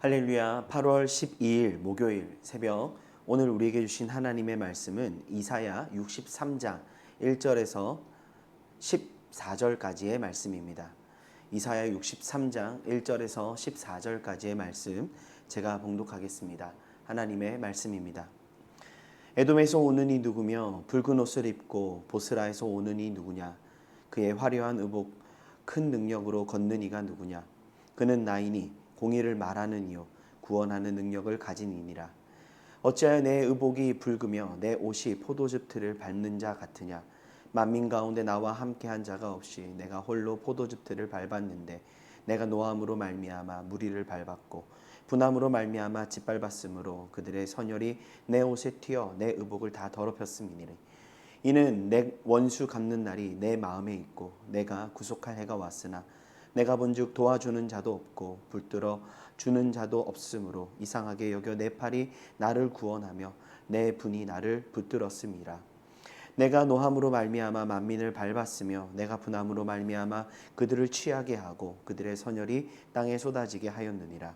할렐루야. 8월 12일 목요일 새벽, 오늘 우리에게 주신 하나님의 말씀은 이사야 63장 1절에서 14절까지의 말씀입니다. 이사야 63장 1절에서 14절까지의 말씀 제가 봉독하겠습니다. 하나님의 말씀입니다. 에돔에서 오는 이 누구며 붉은 옷을 입고 보스라에서 오는 이 누구냐? 그의 화려한 의복 큰 능력으로 걷는 이가 누구냐? 그는 나이니 공의를 말하는 이요 구원하는 능력을 가진 이니라. 어찌하여 내 의복이 붉으며 내 옷이 포도즙 틀을 밟는 자 같으냐? 만민 가운데 나와 함께한 자가 없이 내가 홀로 포도즙 틀을 밟았는데 내가 노함으로 말미암아 무리를 밟았고 분함으로 말미암아 짓밟았으므로 그들의 선혈이 내 옷에 튀어 내 의복을 다 더럽혔음이니라. 이는 내 원수 갚는 날이 내 마음에 있고 내가 구속할 해가 왔으나 내가 본즉 도와주는 자도 없고 붙들어 주는 자도 없으므로 이상하게 여겨 내 팔이 나를 구원하며 내 분이 나를 붙들었음이라. 내가 노함으로 말미암아 만민을 밟았으며 내가 분함으로 말미암아 그들을 취하게 하고 그들의 선혈이 땅에 쏟아지게 하였느니라.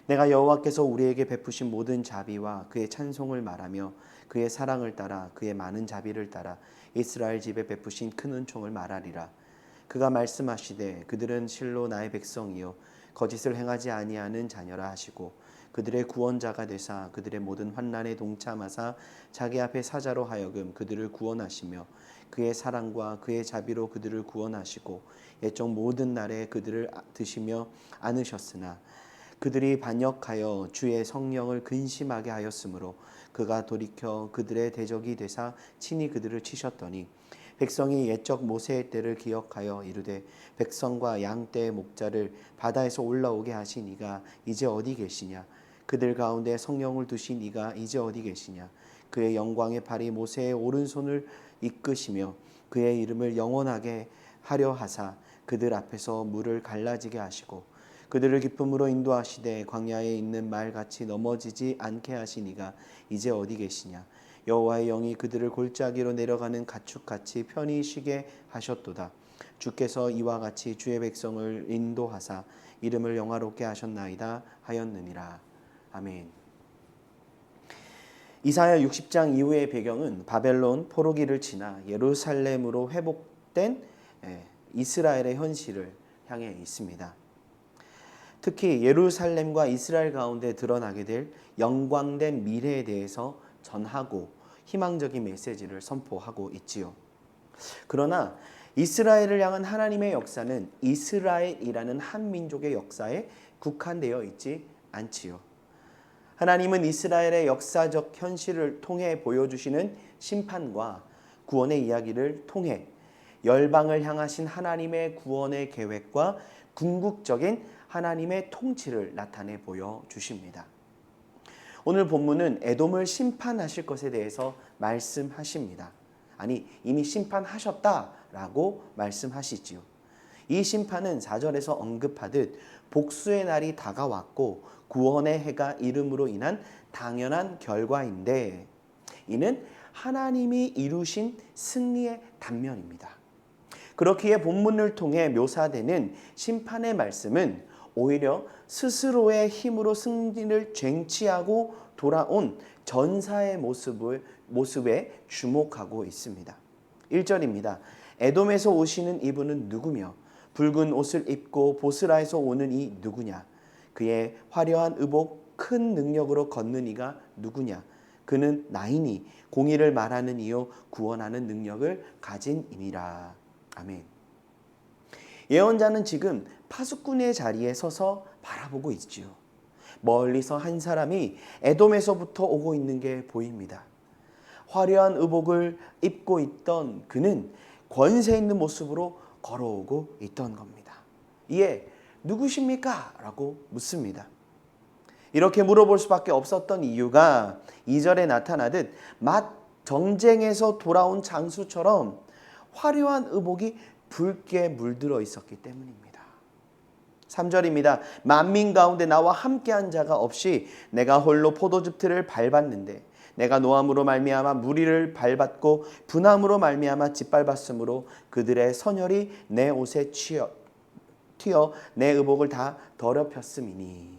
내가 여호와께서 우리에게 베푸신 모든 자비와 그의 찬송을 말하며 그의 사랑을 따라 그의 많은 자비를 따라 이스라엘 집에 베푸신 큰 은총을 말하리라. 그가 말씀하시되 그들은 실로 나의 백성이요 거짓을 행하지 아니하는 자녀라 하시고 그들의 구원자가 되사 그들의 모든 환난에 동참하사 자기 앞에 사자로 하여금 그들을 구원하시며 그의 사랑과 그의 자비로 그들을 구원하시고 옛적 모든 날에 그들을 드시며 안으셨으나 그들이 반역하여 주의 성령을 근심하게 하였으므로 그가 돌이켜 그들의 대적이 되사 친히 그들을 치셨더니 백성이 옛적 모세의 때를 기억하여 이르되 백성과 양 떼의 목자를 바다에서 올라오게 하신 이가 이제 어디 계시냐? 그들 가운데 성령을 두신 이가 이제 어디 계시냐? 그의 영광의 팔이 모세의 오른손을 이끄시며 그의 이름을 영원하게 하려 하사 그들 앞에서 물을 갈라지게 하시고 그들을 기쁨으로 인도하시되 광야에 있는 말같이 넘어지지 않게 하신 이가 이제 어디 계시냐? 여호와의 영이 그들을 골짜기로 내려가는 가축같이 편히 쉬게 하셨도다. 주께서 이와 같이 주의 백성을 인도하사 이름을 영화롭게 하셨나이다 하였느니라. 아멘. 이사야 60장 이후의 배경은 바벨론 포로기를 지나 예루살렘으로 회복된 이스라엘의 현실을 향해 있습니다. 특히 예루살렘과 이스라엘 가운데 드러나게 될 영광된 미래에 대해서 전하고 희망적인 메시지를 선포하고 있지요. 그러나 이스라엘을 향한 하나님의 역사는 이스라엘이라는 한 민족의 역사에 국한되어 있지 않지요. 하나님은 이스라엘의 역사적 현실을 통해 보여주시는 심판과 구원의 이야기를 통해 열방을 향하신 하나님의 구원의 계획과 궁극적인 하나님의 통치를 나타내 보여주십니다. 오늘 본문은 에돔을 심판하실 것에 대해서 말씀하십니다. 아니, 이미 심판하셨다라고 말씀하시지요. 이 심판은 4절에서 언급하듯 복수의 날이 다가왔고 구원의 해가 이름으로 인한 당연한 결과인데 이는 하나님이 이루신 승리의 단면입니다. 그렇기에 본문을 통해 묘사되는 심판의 말씀은 오히려 스스로의 힘으로 승리를 쟁취하고 돌아온 전사의 모습에 주목하고 있습니다. 1절입니다. 에돔에서 오시는 이분은 누구며 붉은 옷을 입고 보스라에서 오는 이 누구냐? 그의 화려한 의복 큰 능력으로 걷는 이가 누구냐? 그는 나이니 공의를 말하는 이요 구원하는 능력을 가진 이니라. 아멘. 예언자는 지금 파수꾼의 자리에 서서 바라보고 있지요. 멀리서 한 사람이 에돔에서부터 오고 있는 게 보입니다. 화려한 의복을 입고 있던 그는 권세 있는 모습으로 걸어오고 있던 겁니다. 이에 누구십니까? 라고 묻습니다. 이렇게 물어볼 수밖에 없었던 이유가 2절에 나타나듯 막 전쟁에서 돌아온 장수처럼 화려한 의복이 붉게 물들어 있었기 때문입니다. 3절입니다. 만민 가운데 나와 함께한 자가 없이 내가 홀로 포도즙 틀을 밟았는데 내가 노함으로 말미암아 무리를 밟았고 분함으로 말미암아 짓밟았으므로 그들의 선혈이 내 옷에 튀어 내 의복을 다 더럽혔음이니.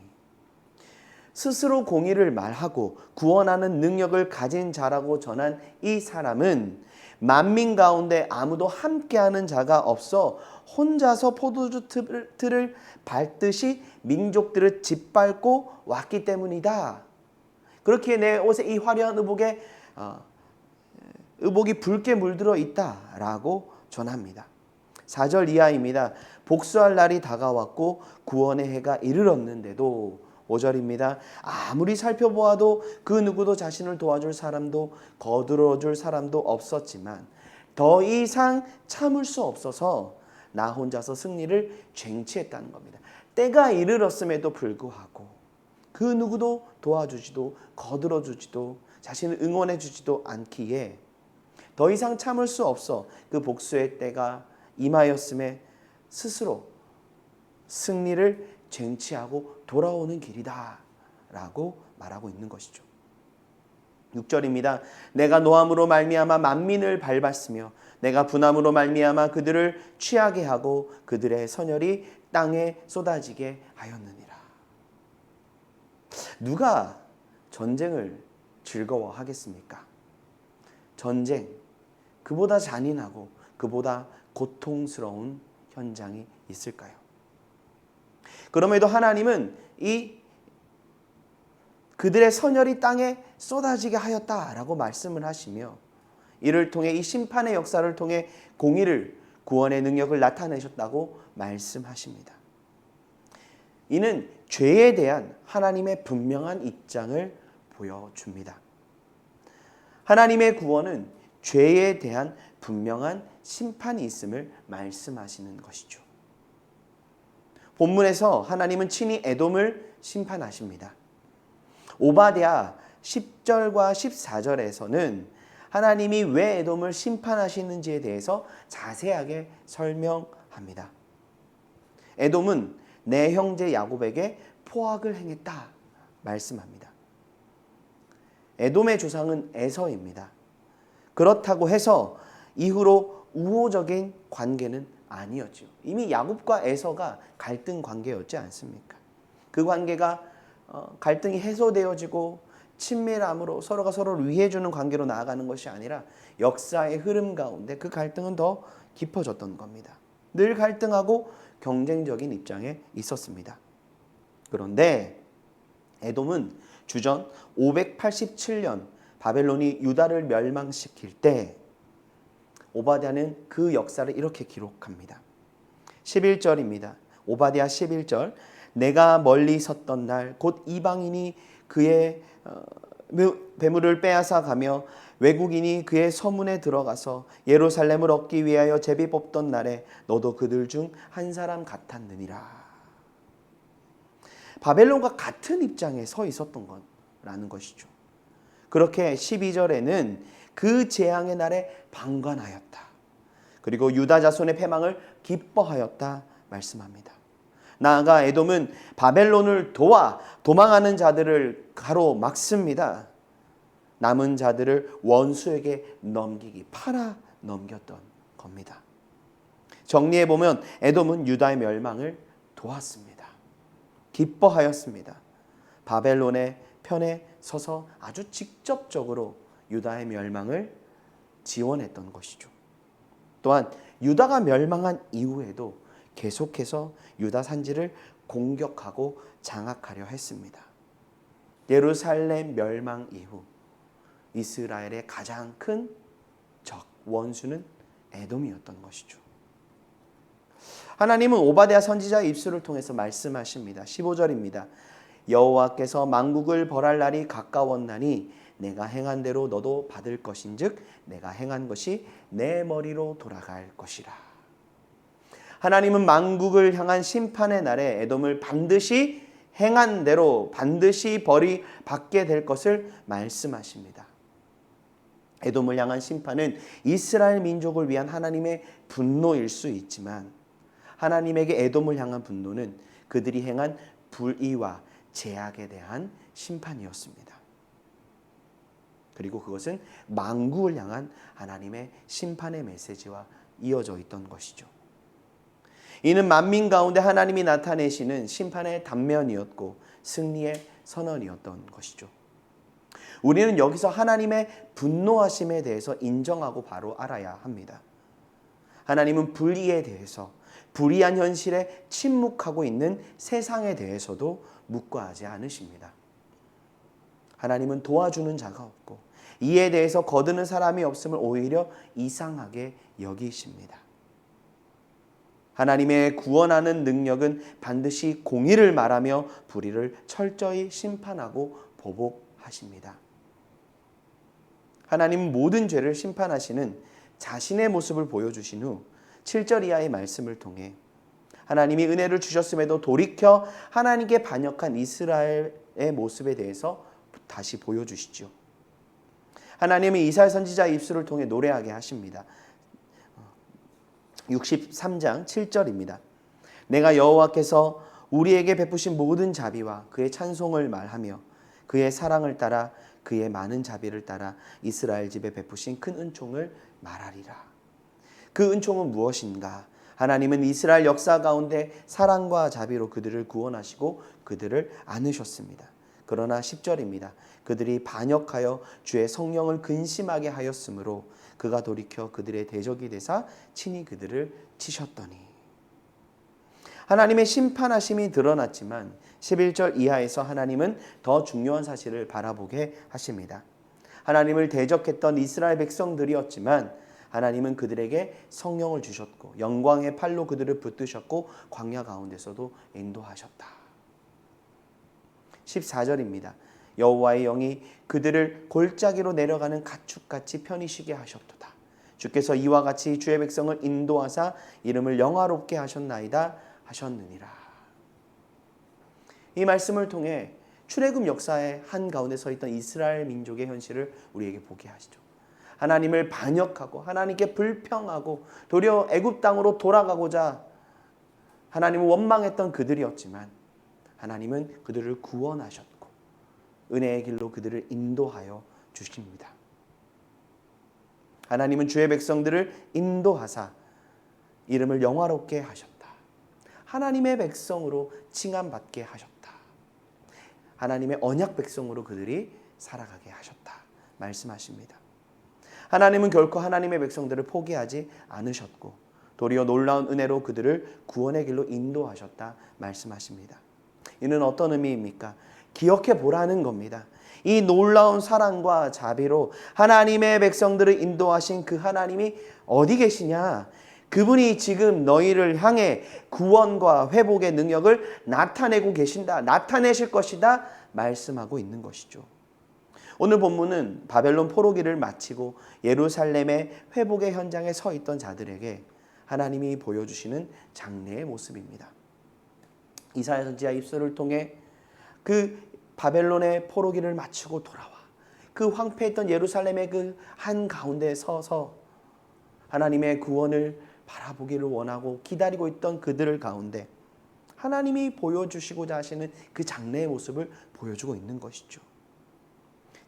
스스로 공의를 말하고 구원하는 능력을 가진 자라고 전한 이 사람은 만민 가운데 아무도 함께하는 자가 없어 혼자서 포도주 틀을 밟듯이 민족들을 짓밟고 왔기 때문이다. 그렇기에 내 옷에 이 화려한 의복이 붉게 물들어 있다라고 전합니다. 4절 이하입니다. 복수할 날이 다가왔고 구원의 해가 이르렀는데도 5절입니다. 아무리 살펴보아도 그 누구도 자신을 도와줄 사람도 거들어줄 사람도 없었지만 더 이상 참을 수 없어서 나 혼자서 승리를 쟁취했다는 겁니다. 때가 이르렀음에도 불구하고 그 누구도 도와주지도 거들어주지도 자신을 응원해주지도 않기에 더 이상 참을 수 없어 그 복수의 때가 임하였음에 스스로 승리를 쟁취하고 돌아오는 길이다 라고 말하고 있는 것이죠. 6절입니다. 내가 노함으로 말미암아 만민을 밟았으며 내가 분함으로 말미암아 그들을 취하게 하고 그들의 선혈이 땅에 쏟아지게 하였느니라. 누가 전쟁을 즐거워하겠습니까? 전쟁, 그보다 잔인하고 그보다 고통스러운 현장이 있을까요? 그럼에도 하나님은 그들의 선혈이 땅에 쏟아지게 하였다라고 말씀을 하시며 이를 통해 이 심판의 역사를 통해 공의를 구원의 능력을 나타내셨다고 말씀하십니다. 이는 죄에 대한 하나님의 분명한 입장을 보여줍니다. 하나님의 구원은 죄에 대한 분명한 심판이 있음을 말씀하시는 것이죠. 본문에서 하나님은 친히 에돔을 심판하십니다. 오바댜 10절과 14절에서는 하나님이 왜 에돔을 심판하시는지에 대해서 자세하게 설명합니다. 에돔은 내 형제 야곱에게 포악을 행했다 말씀합니다. 에돔의 조상은 에서입니다. 그렇다고 해서 이후로 우호적인 관계는 아니었죠. 이미 야곱과 에서가 갈등 관계였지 않습니까? 그 관계가 갈등이 해소되어지고 친밀함으로 서로가 서로를 위해주는 관계로 나아가는 것이 아니라 역사의 흐름 가운데 그 갈등은 더 깊어졌던 겁니다. 늘 갈등하고 경쟁적인 입장에 있었습니다. 그런데 에돔은 주전 587년 바벨론이 유다를 멸망시킬 때 오바댜는 그 역사를 이렇게 기록합니다. 11절입니다. 오바댜 11절. 내가 멀리 섰던 날 곧 이방인이 그의 배물을 빼앗아 가며 외국인이 그의 서문에 들어가서 예루살렘을 얻기 위하여 제비 뽑던 날에 너도 그들 중 한 사람 같았느니라. 바벨론과 같은 입장에 서 있었던 거라는 것이죠. 그렇게 12절에는 그 재앙의 날에 방관하였다. 그리고 유다 자손의 패망을 기뻐하였다 말씀합니다. 나아가 에돔은 바벨론을 도와 도망하는 자들을 가로막습니다. 남은 자들을 원수에게 넘기기, 팔아 넘겼던 겁니다. 정리해보면 에돔은 유다의 멸망을 도왔습니다. 기뻐하였습니다. 바벨론의 편에 서서 아주 직접적으로 유다의 멸망을 지원했던 것이죠. 또한 유다가 멸망한 이후에도 계속해서 유다 산지를 공격하고 장악하려 했습니다. 예루살렘 멸망 이후 이스라엘의 가장 큰 적, 원수는 에돔이었던 것이죠. 하나님은 오바댜 선지자의 입술을 통해서 말씀하십니다. 15절입니다. 여호와께서 만국을 벌할 날이 가까웠나니 내가 행한 대로 너도 받을 것인즉 내가 행한 것이 내 머리로 돌아갈 것이라. 하나님은 만국을 향한 심판의 날에 에돔을 반드시 행한 대로 반드시 벌이 받게 될 것을 말씀하십니다. 에돔을 향한 심판은 이스라엘 민족을 위한 하나님의 분노일 수 있지만 하나님에게 에돔을 향한 분노는 그들이 행한 불의와 제약에 대한 심판이었습니다. 그리고 그것은 만국을 향한 하나님의 심판의 메시지와 이어져 있던 것이죠. 이는 만민 가운데 하나님이 나타내시는 심판의 단면이었고 승리의 선언이었던 것이죠. 우리는 여기서 하나님의 분노하심에 대해서 인정하고 바로 알아야 합니다. 하나님은 불의에 대해서, 불의한 현실에 침묵하고 있는 세상에 대해서도 묵과하지 않으십니다. 하나님은 도와주는 자가 없고 이에 대해서 거드는 사람이 없음을 오히려 이상하게 여기십니다. 하나님의 구원하는 능력은 반드시 공의를 말하며 불의를 철저히 심판하고 보복하십니다. 하나님은 모든 죄를 심판하시는 자신의 모습을 보여주신 후 7절 이하의 말씀을 통해 하나님이 은혜를 주셨음에도 돌이켜 하나님께 반역한 이스라엘의 모습에 대해서 다시 보여주시죠. 하나님은 이사야 선지자의 입술을 통해 노래하게 하십니다. 63장 7절입니다. 내가 여호와께서 우리에게 베푸신 모든 자비와 그의 찬송을 말하며 그의 사랑을 따라 그의 많은 자비를 따라 이스라엘 집에 베푸신 큰 은총을 말하리라. 그 은총은 무엇인가? 하나님은 이스라엘 역사 가운데 사랑과 자비로 그들을 구원하시고 그들을 안으셨습니다. 그러나 10절입니다. 그들이 반역하여 주의 성령을 근심하게 하였으므로 그가 돌이켜 그들의 대적이 되사 친히 그들을 치셨더니. 하나님의 심판하심이 드러났지만 11절 이하에서 하나님은 더 중요한 사실을 바라보게 하십니다. 하나님을 대적했던 이스라엘 백성들이었지만 하나님은 그들에게 성령을 주셨고 영광의 팔로 그들을 붙드셨고 광야 가운데서도 인도하셨다. 14절입니다. 여호와의 영이 그들을 골짜기로 내려가는 가축같이 편히 쉬게 하셨도다. 주께서 이와 같이 주의 백성을 인도하사 이름을 영화롭게 하셨나이다 하셨느니라. 이 말씀을 통해 출애굽 역사의 한가운데 서 있던 이스라엘 민족의 현실을 우리에게 보게 하시죠. 하나님을 반역하고 하나님께 불평하고 도리어 애굽 땅으로 돌아가고자 하나님을 원망했던 그들이었지만 하나님은 그들을 구원하셨고 은혜의 길로 그들을 인도하여 주십니다. 하나님은 주의 백성들을 인도하사 이름을 영화롭게 하셨다. 하나님의 백성으로 칭함받게 하셨다. 하나님의 언약 백성으로 그들이 살아가게 하셨다. 말씀하십니다. 하나님은 결코 하나님의 백성들을 포기하지 않으셨고 도리어 놀라운 은혜로 그들을 구원의 길로 인도하셨다. 말씀하십니다. 이는 어떤 의미입니까? 기억해 보라는 겁니다. 이 놀라운 사랑과 자비로 하나님의 백성들을 인도하신 그 하나님이 어디 계시냐? 그분이 지금 너희를 향해 구원과 회복의 능력을 나타내고 계신다. 나타내실 것이다. 말씀하고 있는 것이죠. 오늘 본문은 바벨론 포로기를 마치고 예루살렘의 회복의 현장에 서 있던 자들에게 하나님이 보여주시는 장래의 모습입니다. 이사야 선지자 입술을 통해 그 바벨론의 포로기를 마치고 돌아와 그 황폐했던 예루살렘의 그 한가운데 서서 하나님의 구원을 바라보기를 원하고 기다리고 있던 그들 가운데 하나님이 보여주시고자 하시는 그 장래의 모습을 보여주고 있는 것이죠.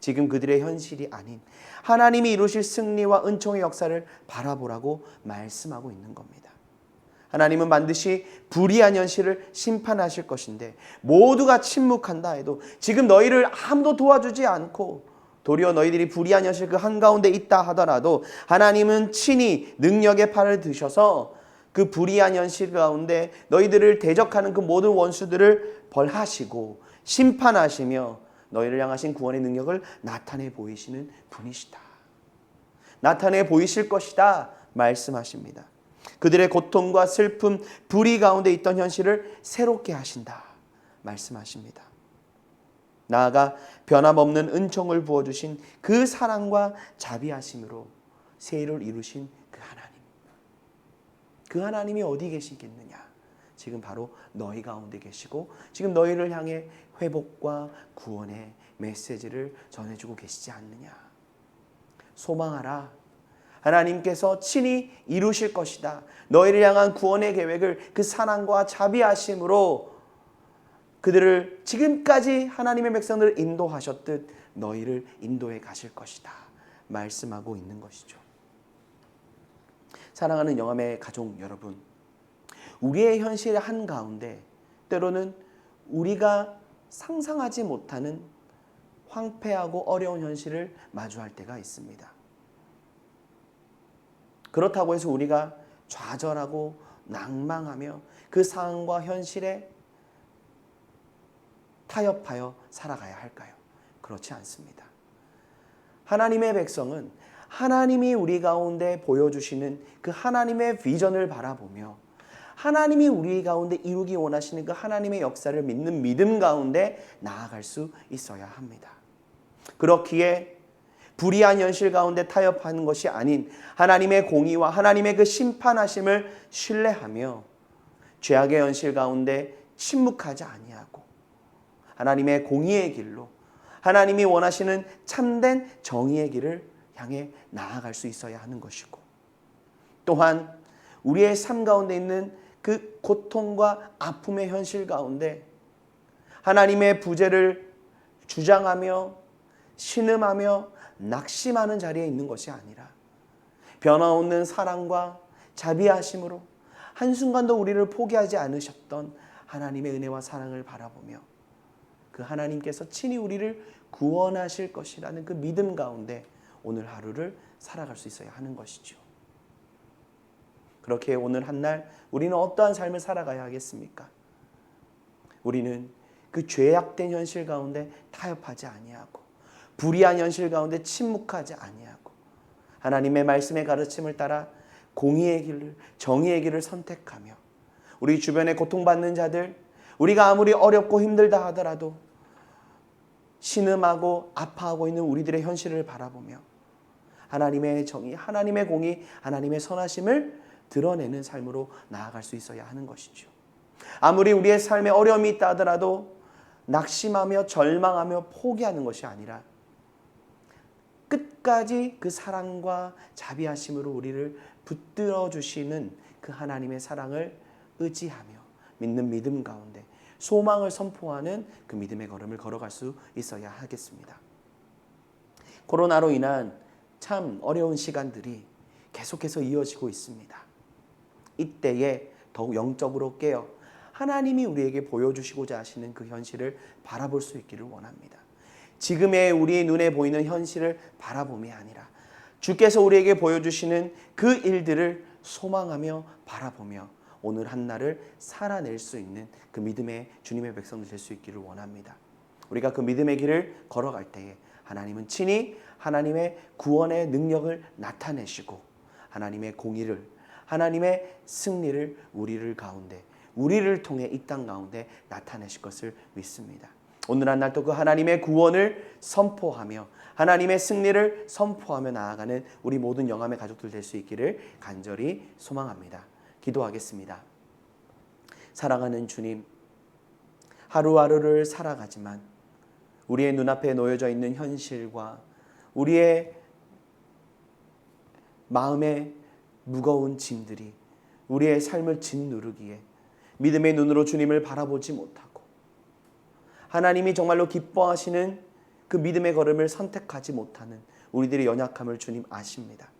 지금 그들의 현실이 아닌 하나님이 이루실 승리와 은총의 역사를 바라보라고 말씀하고 있는 겁니다. 하나님은 반드시 불의한 현실을 심판하실 것인데 모두가 침묵한다 해도 지금 너희를 아무도 도와주지 않고 도리어 너희들이 불의한 현실 그 한가운데 있다 하더라도 하나님은 친히 능력의 팔을 드셔서 그 불의한 현실 가운데 너희들을 대적하는 그 모든 원수들을 벌하시고 심판하시며 너희를 향하신 구원의 능력을 나타내 보이시는 분이시다. 나타내 보이실 것이다 말씀하십니다. 그들의 고통과 슬픔, 불의 가운데 있던 현실을 새롭게 하신다 말씀하십니다. 나아가 변함없는 은총을 부어주신 그 사랑과 자비하심으로 새 일을 이루신 그 하나님. 그 하나님이 어디 계시겠느냐? 지금 바로 너희 가운데 계시고 지금 너희를 향해 회복과 구원의 메시지를 전해주고 계시지 않느냐? 소망하라. 하나님께서 친히 이루실 것이다. 너희를 향한 구원의 계획을 그 사랑과 자비하심으로 그들을 지금까지 하나님의 백성들을 인도하셨듯 너희를 인도해 가실 것이다. 말씀하고 있는 것이죠. 사랑하는 영암의 가족 여러분, 우리의 현실의 한가운데 때로는 우리가 상상하지 못하는 황폐하고 어려운 현실을 마주할 때가 있습니다. 그렇다고 해서 우리가 좌절하고 낭망하며 그 상황과 현실에 타협하여 살아가야 할까요? 그렇지 않습니다. 하나님의 백성은 하나님이 우리 가운데 보여주시는 그 하나님의 비전을 바라보며 하나님이 우리 가운데 이루기 원하시는 그 하나님의 역사를 믿는 믿음 가운데 나아갈 수 있어야 합니다. 그렇기에 불의한 현실 가운데 타협하는 것이 아닌 하나님의 공의와 하나님의 그 심판하심을 신뢰하며 죄악의 현실 가운데 침묵하지 아니하고 하나님의 공의의 길로 하나님이 원하시는 참된 정의의 길을 향해 나아갈 수 있어야 하는 것이고, 또한 우리의 삶 가운데 있는 그 고통과 아픔의 현실 가운데 하나님의 부재를 주장하며 신음하며 낙심하는 자리에 있는 것이 아니라 변화없는 사랑과 자비하심으로 한순간도 우리를 포기하지 않으셨던 하나님의 은혜와 사랑을 바라보며 그 하나님께서 친히 우리를 구원하실 것이라는 그 믿음 가운데 오늘 하루를 살아갈 수 있어야 하는 것이죠. 그렇게 오늘 한날 우리는 어떠한 삶을 살아가야 하겠습니까? 우리는 그 죄악된 현실 가운데 타협하지 아니하고 불의한 현실 가운데 침묵하지 아니하고 하나님의 말씀의 가르침을 따라 공의의 길을, 정의의 길을 선택하며 우리 주변에 고통받는 자들, 우리가 아무리 어렵고 힘들다 하더라도 신음하고 아파하고 있는 우리들의 현실을 바라보며 하나님의 정의, 하나님의 공의, 하나님의 선하심을 드러내는 삶으로 나아갈 수 있어야 하는 것이죠. 아무리 우리의 삶에 어려움이 있다 하더라도 낙심하며 절망하며 포기하는 것이 아니라 끝까지 그 사랑과 자비하심으로 우리를 붙들어 주시는 그 하나님의 사랑을 의지하며 믿는 믿음 가운데 소망을 선포하는 그 믿음의 걸음을 걸어갈 수 있어야 하겠습니다. 코로나로 인한 참 어려운 시간들이 계속해서 이어지고 있습니다. 이때에 더욱 영적으로 깨어 하나님이 우리에게 보여주시고자 하시는 그 현실을 바라볼 수 있기를 원합니다. 지금의 우리 눈에 보이는 현실을 바라봄이 아니라 주께서 우리에게 보여주시는 그 일들을 소망하며 바라보며 오늘 한날을 살아낼 수 있는 그 믿음의 주님의 백성들 될 수 있기를 원합니다. 우리가 그 믿음의 길을 걸어갈 때에 하나님은 친히 하나님의 구원의 능력을 나타내시고 하나님의 공의를, 하나님의 승리를 우리를 통해 이 땅 가운데 나타내실 것을 믿습니다. 오늘 한날 또 그 하나님의 구원을 선포하며 하나님의 승리를 선포하며 나아가는 우리 모든 영암의 가족들 될 수 있기를 간절히 소망합니다. 기도하겠습니다. 사랑하는 주님, 하루하루를 살아가지만 우리의 눈앞에 놓여져 있는 현실과 우리의 마음의 무거운 짐들이 우리의 삶을 짓누르기에 믿음의 눈으로 주님을 바라보지 못하고 하나님이 정말로 기뻐하시는 그 믿음의 걸음을 선택하지 못하는 우리들의 연약함을 주님 아십니다.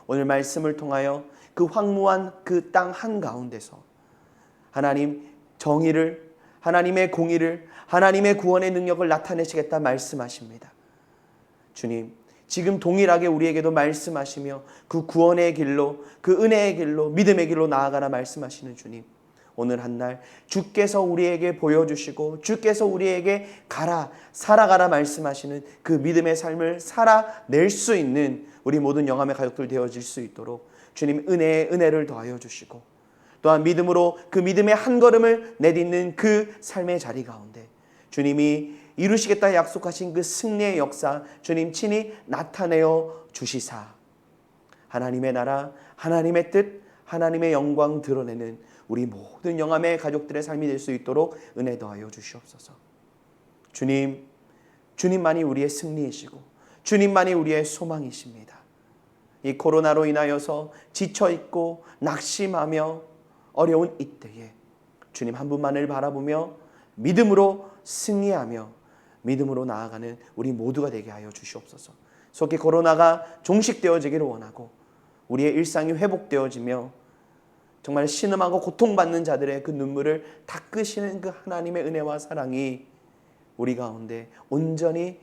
오늘 말씀을 통하여 그 황무한 그 땅 한가운데서 하나님 정의를, 하나님의 공의를, 하나님의 구원의 능력을 나타내시겠다 말씀하십니다. 주님, 지금 동일하게 우리에게도 말씀하시며 그 구원의 길로, 그 은혜의 길로, 믿음의 길로 나아가라 말씀하시는 주님, 오늘 한날 주께서 우리에게 보여주시고 주께서 우리에게 가라, 살아가라 말씀하시는 그 믿음의 삶을 살아낼 수 있는 우리 모든 영암의 가족들 되어질 수 있도록 주님 은혜의 은혜를 더하여 주시고 또한 믿음으로 그 믿음의 한 걸음을 내딛는 그 삶의 자리 가운데 주님이 이루시겠다 약속하신 그 승리의 역사 주님 친히 나타내어 주시사 하나님의 나라, 하나님의 뜻, 하나님의 영광 드러내는 우리 모든 영암의 가족들의 삶이 될 수 있도록 은혜 더하여 주시옵소서. 주님, 주님만이 우리의 승리이시고 주님만이 우리의 소망이십니다. 이 코로나로 인하여서 지쳐있고 낙심하며 어려운 이때에 주님 한 분만을 바라보며 믿음으로 승리하며 믿음으로 나아가는 우리 모두가 되게 하여 주시옵소서. 속히 코로나가 종식되어지기를 원하고 우리의 일상이 회복되어지며 정말 신음하고 고통받는 자들의 그 눈물을 닦으시는 그 하나님의 은혜와 사랑이 우리 가운데 온전히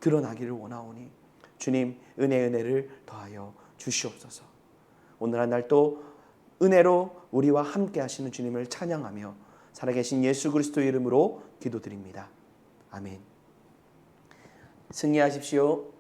드러나기를 원하오니 주님 은혜를 더하여 주시옵소서. 오늘 한 날 또 은혜로 우리와 함께 하시는 주님을 찬양하며 살아계신 예수 그리스도의 이름으로 기도드립니다. 아멘. 승리하십시오.